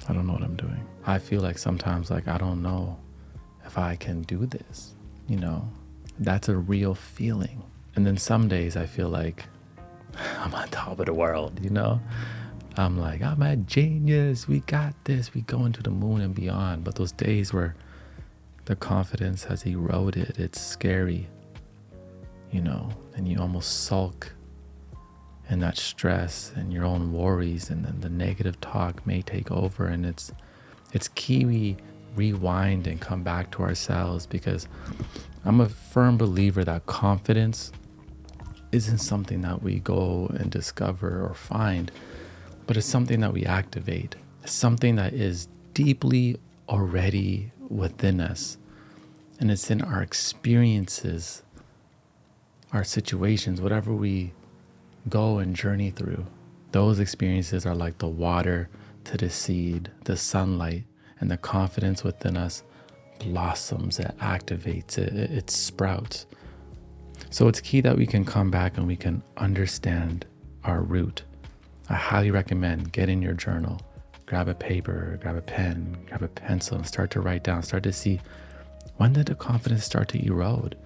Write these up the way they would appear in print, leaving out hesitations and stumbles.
I don't know what I'm doing. I feel like sometimes like I don't know if I can do this, you know. That's a real feeling. And then some days I feel like I'm on top of the world, you know. I'm like, I'm a genius, we got this, we going to the moon and beyond. But those days where the confidence has eroded, it's scary, you know, and you almost sulk in that stress and your own worries, and then the negative talk may take over. And it's key we rewind and come back to ourselves, because I'm a firm believer that confidence isn't something that we go and discover or find, but it's something that we activate. It's something that is deeply already within us. And it's in our experiences, our situations, whatever we go and journey through. Those experiences are like the water to the seed, the sunlight, and the confidence within us blossoms, it activates, it sprouts. So it's key that we can come back and we can understand our root. I highly recommend get in your journal, grab a paper, grab a pen, grab a pencil, and start to write down, start to see, when did the confidence start to erode?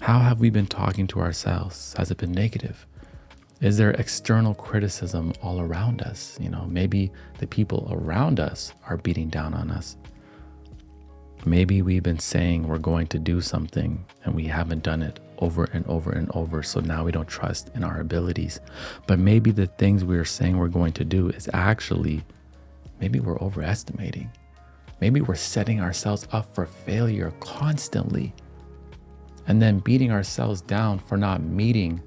How have we been talking to ourselves? Has it been negative? Is there external criticism all around us? You know, maybe the people around us are beating down on us. Maybe we've been saying we're going to do something and we haven't done it over and over and over. So now we don't trust in our abilities. But maybe the things we are saying we're going to do is actually, maybe we're overestimating. Maybe we're setting ourselves up for failure constantly and then beating ourselves down for not meeting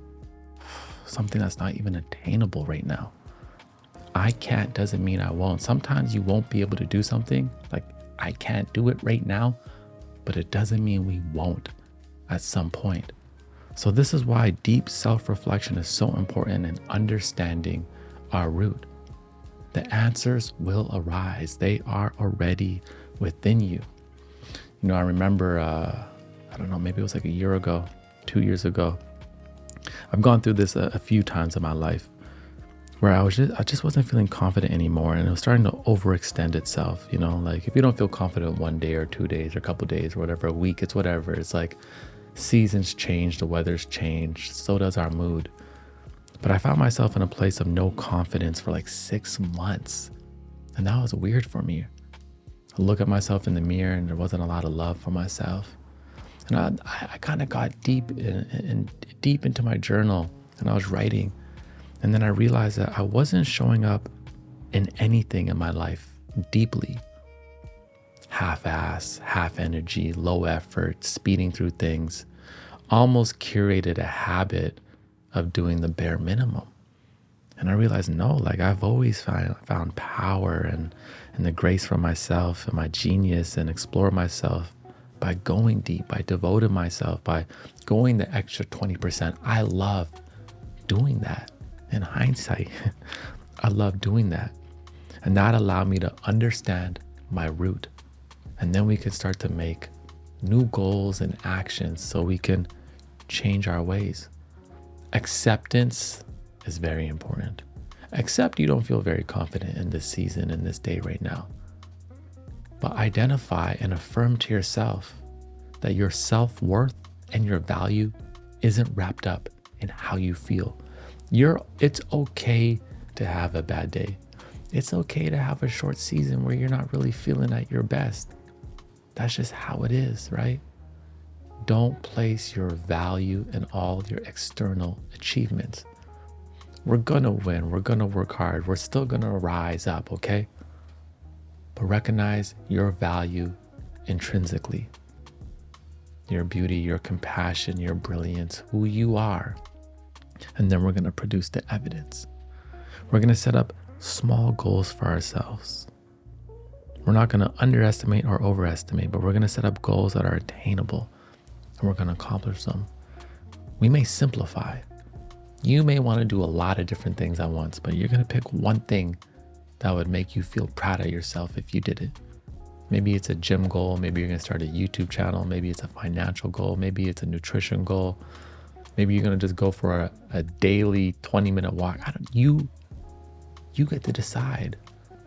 something that's not even attainable right now. I can't doesn't mean I won't. Sometimes you won't be able to do something, like I can't do it right now, but it doesn't mean we won't at some point. So this is why deep self-reflection is so important in understanding our root. The answers will arise. They are already within you. You know, I remember, I don't know, maybe it was like a year ago, 2 years ago. I've gone through this a few times in my life where I just wasn't feeling confident anymore, and it was starting to overextend itself. You know, like if you don't feel confident 1 day or 2 days or a couple days or whatever, a week, it's whatever. It's like seasons change, the weather's changed, so does our mood. But I found myself in a place of no confidence for like 6 months, and that was weird for me. I look at myself in the mirror and there wasn't a lot of love for myself. And I kind of got deep into my journal, and I was writing. And then I realized that I wasn't showing up in anything in my life deeply. Half-ass, half energy, low effort, speeding through things. Almost curated a habit of doing the bare minimum. And I realized, no, like I've always found power and the grace for myself and my genius, and explore myself by going deep, by devoting myself, by going the extra 20%. I love doing that. In hindsight, I love doing that. And that allowed me to understand my root. And then we could start to make new goals and actions so we can change our ways. Acceptance is very important. Accept you don't feel very confident in this season, in this day right now. But identify and affirm to yourself that your self-worth and your value isn't wrapped up in how you feel. It's okay to have a bad day. It's okay to have a short season where you're not really feeling at your best. That's just how it is, right? Don't place your value in all your external achievements. We're gonna win, we're gonna work hard, we're still gonna rise up, okay? But recognize your value intrinsically. Your beauty, your compassion, your brilliance, who you are. And then we're gonna produce the evidence. We're gonna set up small goals for ourselves. We're not gonna underestimate or overestimate, but we're gonna set up goals that are attainable, and we're gonna accomplish them. We may simplify. You may wanna do a lot of different things at once, but you're gonna pick one thing that would make you feel proud of yourself if you did it. Maybe it's a gym goal, maybe you're gonna start a YouTube channel, maybe it's a financial goal, maybe it's a nutrition goal, maybe you're gonna just go for a daily 20-minute walk. You get to decide.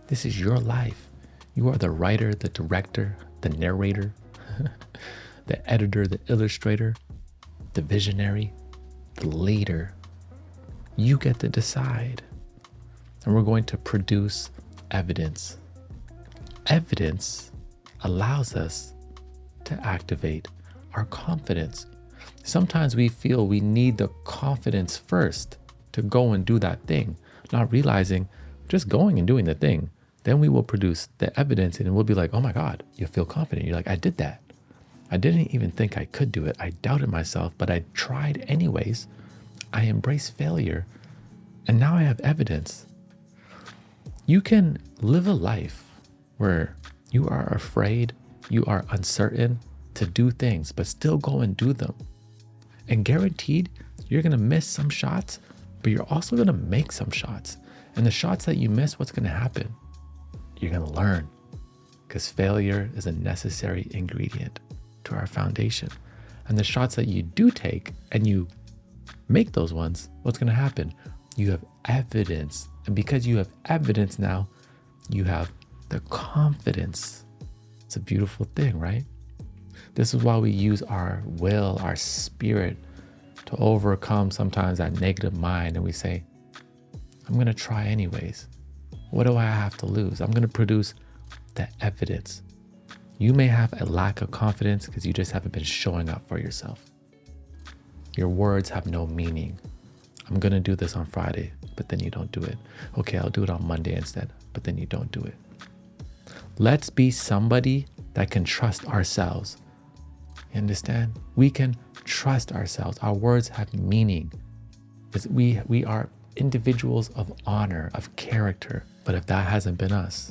This is your life. You are the writer, the director, the narrator, the editor, the illustrator, the visionary, the leader. You get to decide. And we're going to produce evidence. Evidence allows us to activate our confidence. Sometimes we feel we need the confidence first to go and do that thing, not realizing just going and doing the thing. Then we will produce the evidence and we'll be like, oh my God, you feel confident. You're like, I did that. I didn't even think I could do it. I doubted myself, but I tried anyways. I embraced failure. And now I have evidence. You can live a life where you are afraid, you are uncertain to do things, but still go and do them. And guaranteed, you're going to miss some shots, but you're also going to make some shots. And the shots that you miss, what's going to happen? You're going to learn, because failure is a necessary ingredient to our foundation. And the shots that you do take and you make those ones, what's going to happen? You have evidence. And because you have evidence now, you have the confidence. It's a beautiful thing, right? This is why we use our will, our spirit to overcome sometimes that negative mind. And we say, I'm going to try anyways. What do I have to lose? I'm going to produce the evidence. You may have a lack of confidence because you just haven't been showing up for yourself. Your words have no meaning. I'm going to do this on Friday, but then you don't do it. Okay, I'll do it on Monday instead, but then you don't do it. Let's be somebody that can trust ourselves. You understand? We can trust ourselves. Our words have meaning. We are individuals of honor, of character. But if that hasn't been us,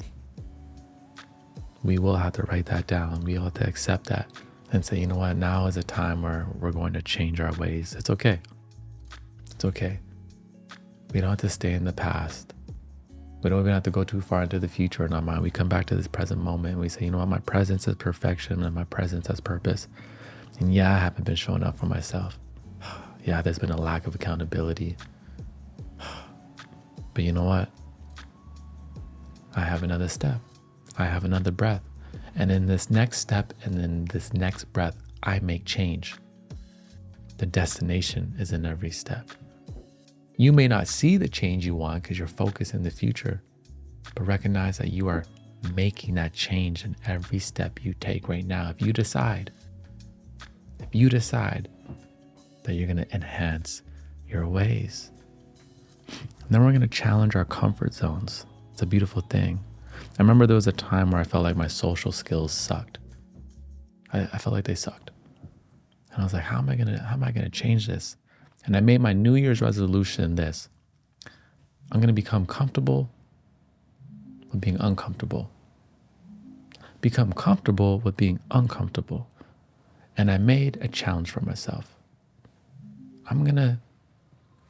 we will have to write that down. We will have to accept that and say, you know what? Now is a time where we're going to change our ways. It's okay. It's okay. We don't have to stay in the past. We don't even have to go too far into the future in our mind. We come back to this present moment and we say, you know what? My presence is perfection and my presence has purpose. And yeah, I haven't been showing up for myself. Yeah, there's been a lack of accountability. But you know what? I have another step. I have another breath. And in this next step and in this next breath, I make change. The destination is in every step. You may not see the change you want because you're focused in the future, but recognize that you are making that change in every step you take right now. If you decide that you're going to enhance your ways, and then we're going to challenge our comfort zones. It's a beautiful thing. I remember there was a time where I felt like my social skills sucked. I felt like they sucked. And I was like, how am I gonna change this? And I made my New Year's resolution this. I'm gonna become comfortable with being uncomfortable. Become comfortable with being uncomfortable. And I made a challenge for myself. I'm gonna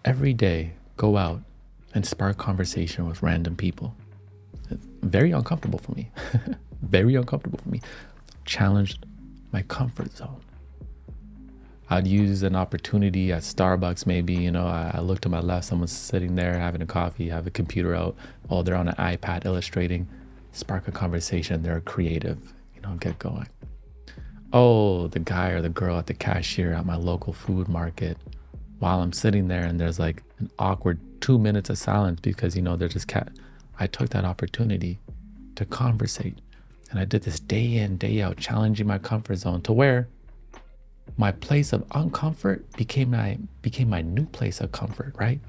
every day go out and spark conversation with random people. Very uncomfortable for me. Very uncomfortable for me. Challenged my comfort zone. I'd use an opportunity at Starbucks, maybe, I look to my left, someone's sitting there having a coffee, have a computer out. Oh, they're on an iPad illustrating. Spark a conversation. They're creative, get going. Oh, the guy or the girl at the cashier at my local food market, while I'm sitting there and there's like an awkward 2 minutes of silence because, they're just I took that opportunity to conversate. And I did this day in, day out, challenging my comfort zone to where my place of uncomfort became my new place of comfort, right?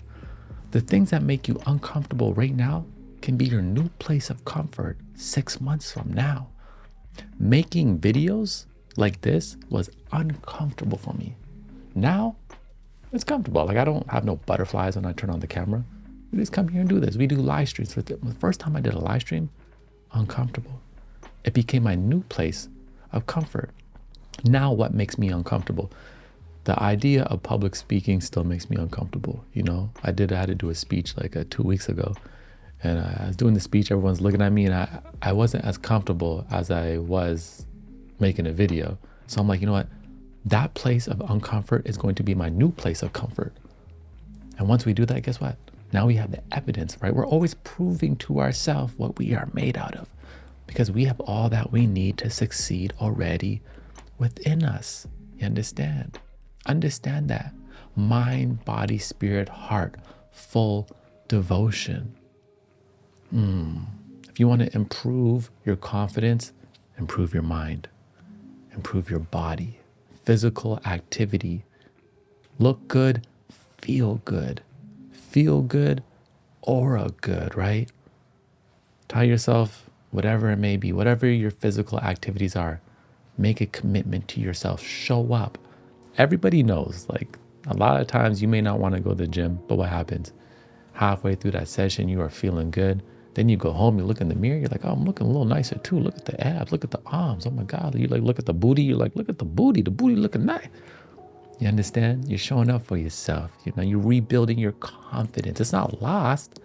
The things that make you uncomfortable right now can be your new place of comfort 6 months from now. Making videos like this was uncomfortable for me. Now, it's comfortable. Like I don't have no butterflies when I turn on the camera. We just come here and do this. We do live streams. The first time I did a live stream, uncomfortable. It became my new place of comfort. Now what makes me uncomfortable? The idea of public speaking still makes me uncomfortable. I had to do a speech like 2 weeks ago. And I was doing the speech, everyone's looking at me and I wasn't as comfortable as I was making a video. So I'm like, you know what? That place of uncomfort is going to be my new place of comfort. And once we do that, guess what? Now we have the evidence, right? We're always proving to ourselves what we are made out of because we have all that we need to succeed already within us. You understand? Understand that. Mind, body, spirit, heart, full devotion. If you want to improve your confidence, improve your mind, improve your body, physical activity. Look good, feel good. Feel good, aura good, right? Tell yourself whatever it may be, whatever your physical activities are, make a commitment to yourself. Show up. Everybody knows, like a lot of times you may not want to go to the gym, but what happens? Halfway through that session, you are feeling good. Then you go home, you look in the mirror, you're like, oh, I'm looking a little nicer too. Look at the abs, look at the arms. Oh my God. You like look at the booty, you're like, look at the booty looking nice. You understand? You're showing up for yourself. You know, you're rebuilding your confidence. It's not lost.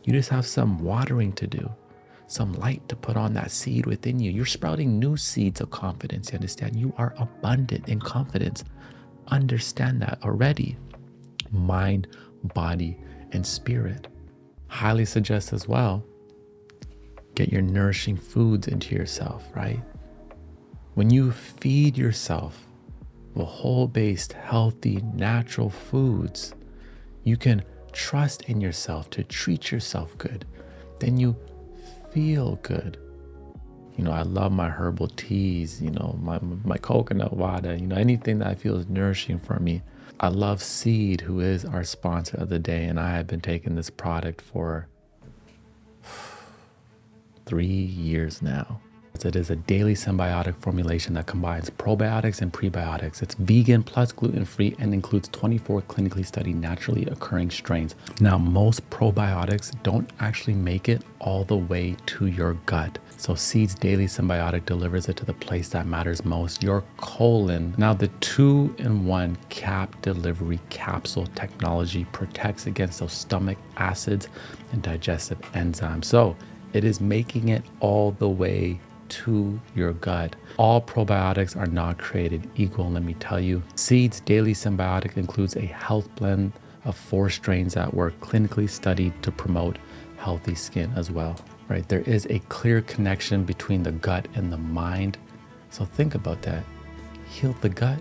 You just have some watering to do, some light to put on that seed within you. You're sprouting new seeds of confidence. You understand? You are abundant in confidence. Understand that already. Mind, body, and spirit. Highly suggest as well, get your nourishing foods into yourself, right? When you feed yourself with whole-based, healthy, natural foods, you can trust in yourself to treat yourself good. Then you feel good. You know, I love my herbal teas, you know, my coconut water, you know, anything that I feel is nourishing for me. I love Seed, who is our sponsor of the day, and I have been taking this product for 3 years now. It is a daily symbiotic formulation that combines probiotics and prebiotics. It's vegan plus gluten-free and includes 24 clinically studied naturally occurring strains. Now, most probiotics don't actually make it all the way to your gut. So Seed's daily symbiotic delivers it to the place that matters most, your colon. Now, the 2-in-1 cap delivery capsule technology protects against those stomach acids and digestive enzymes. So it is making it all the way to your gut. All probiotics are not created equal, let me tell you. Seed's daily symbiotic includes a health blend of 4 strains that were clinically studied to promote healthy skin as well, right? There is a clear connection between the gut and the mind. So think about that. Heal the gut.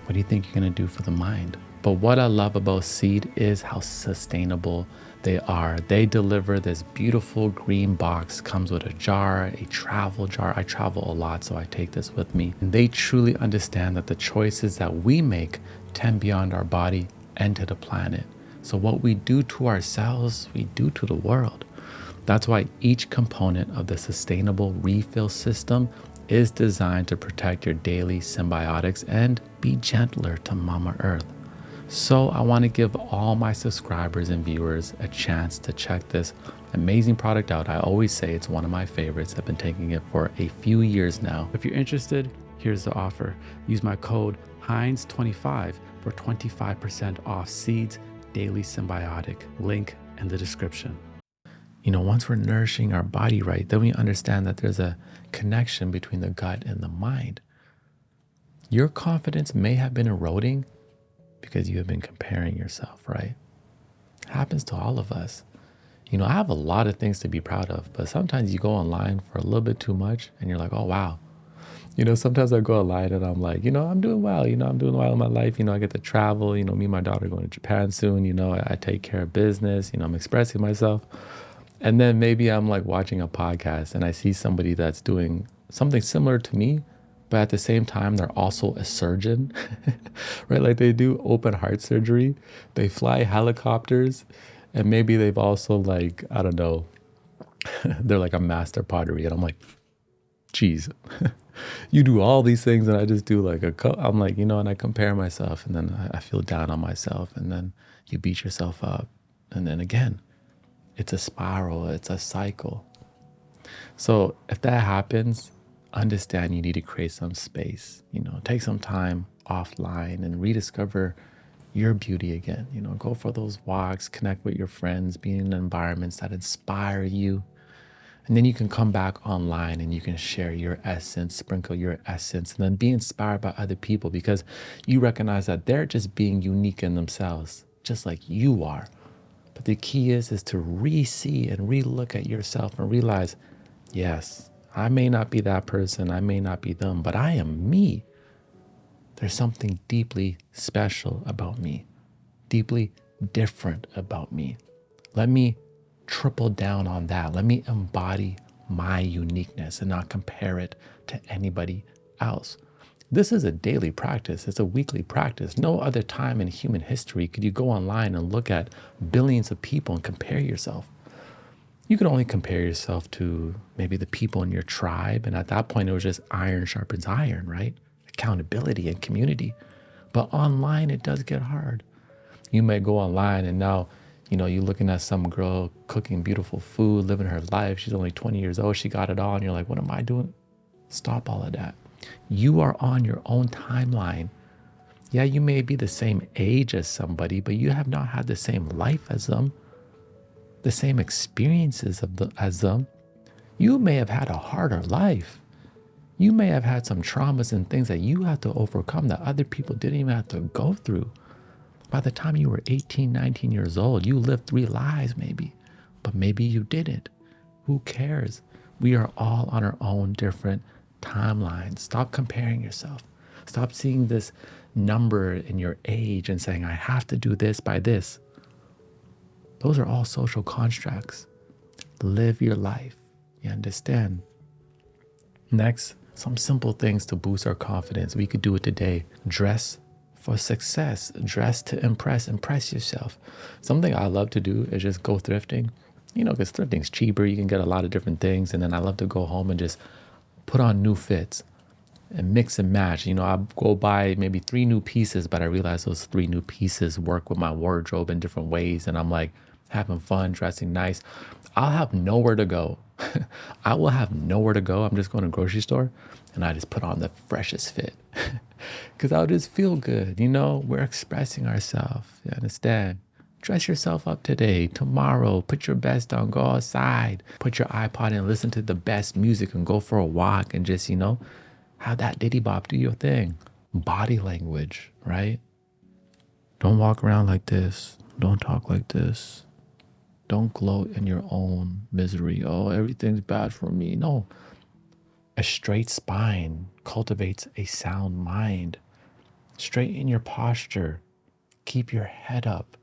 What do you think you're gonna do for the mind? But what I love about Seed is how sustainable they are. They deliver this beautiful green box, comes with a jar, a travel jar. I travel a lot, so I take this with me. And they truly understand that the choices that we make tend beyond our body and to the planet. So what we do to ourselves, we do to the world. That's why each component of the sustainable refill system is designed to protect your daily symbiotics and be gentler to Mama Earth. So I want to give all my subscribers and viewers a chance to check this amazing product out. I always say it's one of my favorites. I've been taking it for a few years now. If you're interested, here's the offer. Use my code HINDZ25 for 25% off Seed's Daily Symbiotic. Link in the description. You know, once we're nourishing our body right, then we understand that there's a connection between the gut and the mind. Your confidence may have been eroding because you have been comparing yourself, right? It happens to all of us. You know, I have a lot of things to be proud of, but sometimes you go online for a little bit too much and you're like, oh, wow. You know, sometimes I go online and I'm like, you know, I'm doing well. You know, I'm doing well in my life. You know, I get to travel. You know, me and my daughter are going to Japan soon. You know, I take care of business. You know, I'm expressing myself. And then maybe I'm like watching a podcast and I see somebody that's doing something similar to me, but at the same time, they're also a surgeon, right? Like they do open heart surgery, they fly helicopters, and maybe they've also like, I don't know, they're like a master pottery. And I'm like, geez, you do all these things and I just do like I'm like, you know, and I compare myself and then I feel down on myself and then you beat yourself up. And then again, it's a spiral, it's a cycle. So if that happens, understand you need to create some space, you know, take some time offline and rediscover your beauty again. You know, go for those walks, connect with your friends, be in environments that inspire you. And then you can come back online and you can share your essence, sprinkle your essence, and then be inspired by other people because you recognize that they're just being unique in themselves, just like you are. But the key is to re-see and re-look at yourself and realize, yes, I may not be that person, I may not be them, but I am me. There's something deeply special about me, deeply different about me. Let me triple down on that. Let me embody my uniqueness and not compare it to anybody else. This is a daily practice. It's a weekly practice. No other time in human history could you go online and look at billions of people and compare yourself. You could only compare yourself to maybe the people in your tribe. And at that point, it was just iron sharpens iron, right? Accountability and community. But online, it does get hard. You may go online and now, you're looking at some girl cooking beautiful food, living her life. She's only 20 years old. She got it all. And you're like, what am I doing? Stop all of that. You are on your own timeline. Yeah, you may be the same age as somebody, but you have not had the same life as them, the same experiences as them. You may have had a harder life. You may have had some traumas and things that you had to overcome that other people didn't even have to go through. By the time you were 18, 19 years old, you lived 3 lives maybe, but maybe you didn't. Who cares? We are all on our own different timelines. Stop comparing yourself. Stop seeing this number in your age and saying, I have to do this by this. Those are all social constructs. Live your life. You understand? Next, some simple things to boost our confidence. We could do it today. Dress for success. Dress to impress. Impress yourself. Something I love to do is just go thrifting. Because thrifting's cheaper. You can get a lot of different things. And then I love to go home and just put on new fits and mix and match. I go buy maybe 3 new pieces, but I realize those 3 new pieces work with my wardrobe in different ways. And I'm like having fun, dressing nice. I'll have nowhere to go. I will have nowhere to go. I'm just going to the grocery store and I just put on the freshest fit because I'll just feel good. We're expressing ourselves. You understand? Dress yourself up today, tomorrow, put your best on, go outside, put your iPod and listen to the best music and go for a walk and just, have that diddy bop, do your thing. Body language, right? Don't walk around like this. Don't talk like this. Don't gloat in your own misery. Oh, everything's bad for me. No. A straight spine cultivates a sound mind. Straighten your posture. Keep your head up.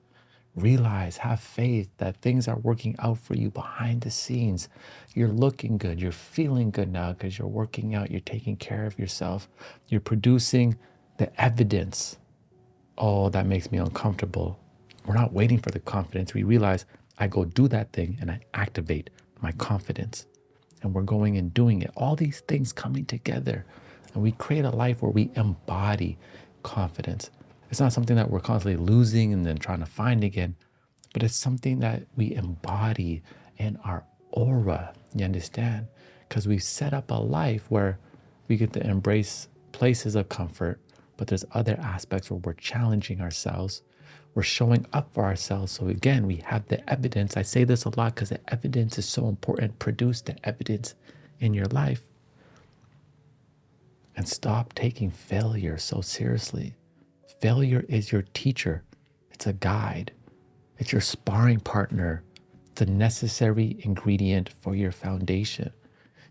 Realize, have faith that things are working out for you behind the scenes. You're looking good. You're feeling good now because you're working out. You're taking care of yourself. You're producing the evidence. Oh, that makes me uncomfortable. We're not waiting for the confidence. We realize I go do that thing and I activate my confidence. And we're going and doing it. All these things coming together. And we create a life where we embody confidence. It's not something that we're constantly losing and then trying to find again, but it's something that we embody in our aura, you understand? Because we've set up a life where we get to embrace places of comfort, but there's other aspects where we're challenging ourselves. We're showing up for ourselves. So again, we have the evidence. I say this a lot because the evidence is so important. Produce the evidence in your life. And stop taking failure so seriously. Failure is your teacher. It's a guide. It's your sparring partner. It's a necessary ingredient for your foundation.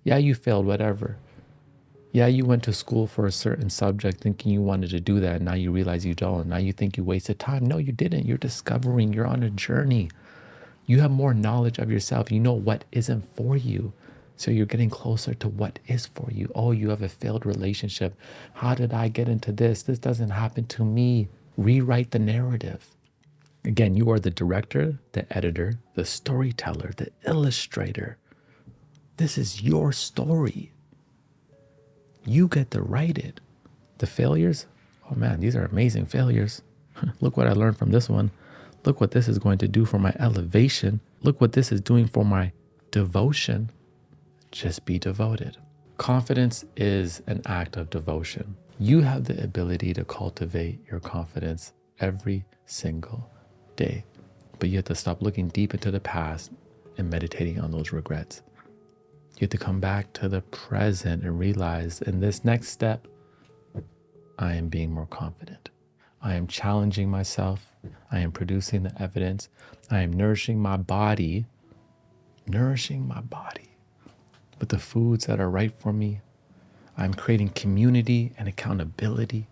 Yeah, you failed, whatever. Yeah, you went to school for a certain subject thinking you wanted to do that. And now you realize you don't. Now you think you wasted time. No, you didn't. You're discovering. You're on a journey. You have more knowledge of yourself. You know what isn't for you. So you're getting closer to what is for you. Oh, you have a failed relationship. How did I get into this? This doesn't happen to me. Rewrite the narrative. Again, you are the director, the editor, the storyteller, the illustrator. This is your story. You get to write it. The failures, oh man, these are amazing failures. Look what I learned from this one. Look what this is going to do for my elevation. Look what this is doing for my devotion. Just be devoted. Confidence is an act of devotion. You have the ability to cultivate your confidence every single day, but you have to stop looking deep into the past and meditating on those regrets. You have to come back to the present and realize in this next step, I am being more confident. I am challenging myself. I am producing the evidence. I am nourishing my body with the foods that are right for me. I'm creating community and accountability.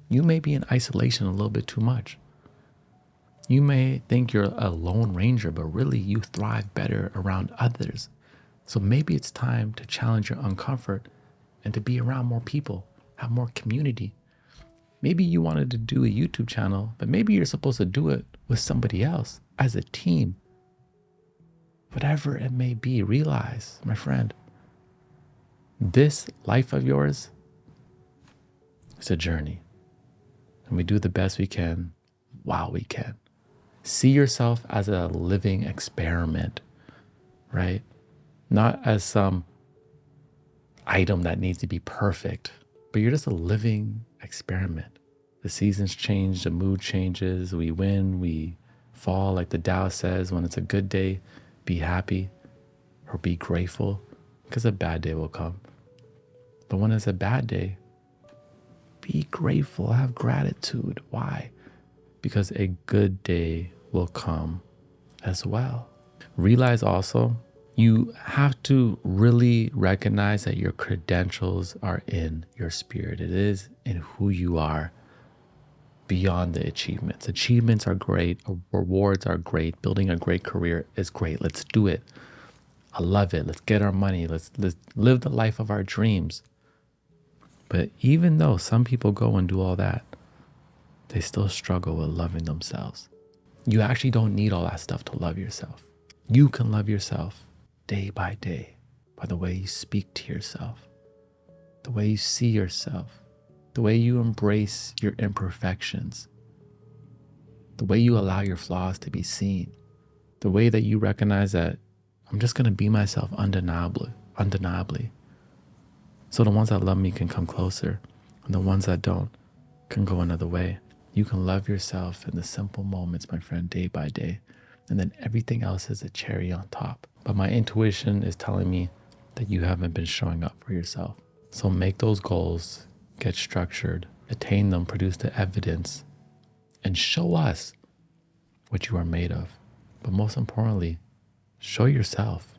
You may be in isolation a little bit too much. You may think you're a lone ranger, but really you thrive better around others. So maybe it's time to challenge your uncomfort and to be around more people, have more community. Maybe you wanted to do a YouTube channel, but maybe you're supposed to do it with somebody else as a team. Whatever it may be, realize, my friend, this life of yours is a journey. And we do the best we can while we can. See yourself as a living experiment, right? Not as some item that needs to be perfect, but you're just a living experiment. The seasons change, the mood changes, we win, we fall. Like the Tao says, when it's a good day, be happy or be grateful, because a bad day will come. But when it's a bad day, be grateful, have gratitude. Why? Because a good day will come as well. Realize also, you have to really recognize that your credentials are in your spirit. It is in who you are beyond the achievements. Achievements are great. Rewards are great. Building a great career is great. Let's do it. I love it. Let's get our money. Let's live the life of our dreams. But even though some people go and do all that, they still struggle with loving themselves. You actually don't need all that stuff to love yourself. You can love yourself day by day by the way you speak to yourself, the way you see yourself, the way you embrace your imperfections, the way you allow your flaws to be seen, the way that you recognize that I'm just going to be myself undeniably. So the ones that love me can come closer, and the ones that don't can go another way. You can love yourself in the simple moments, my friend, day by day. And then everything else is a cherry on top. But my intuition is telling me that you haven't been showing up for yourself. So make those goals, get structured, attain them, produce the evidence, and show us what you are made of. But most importantly, show yourself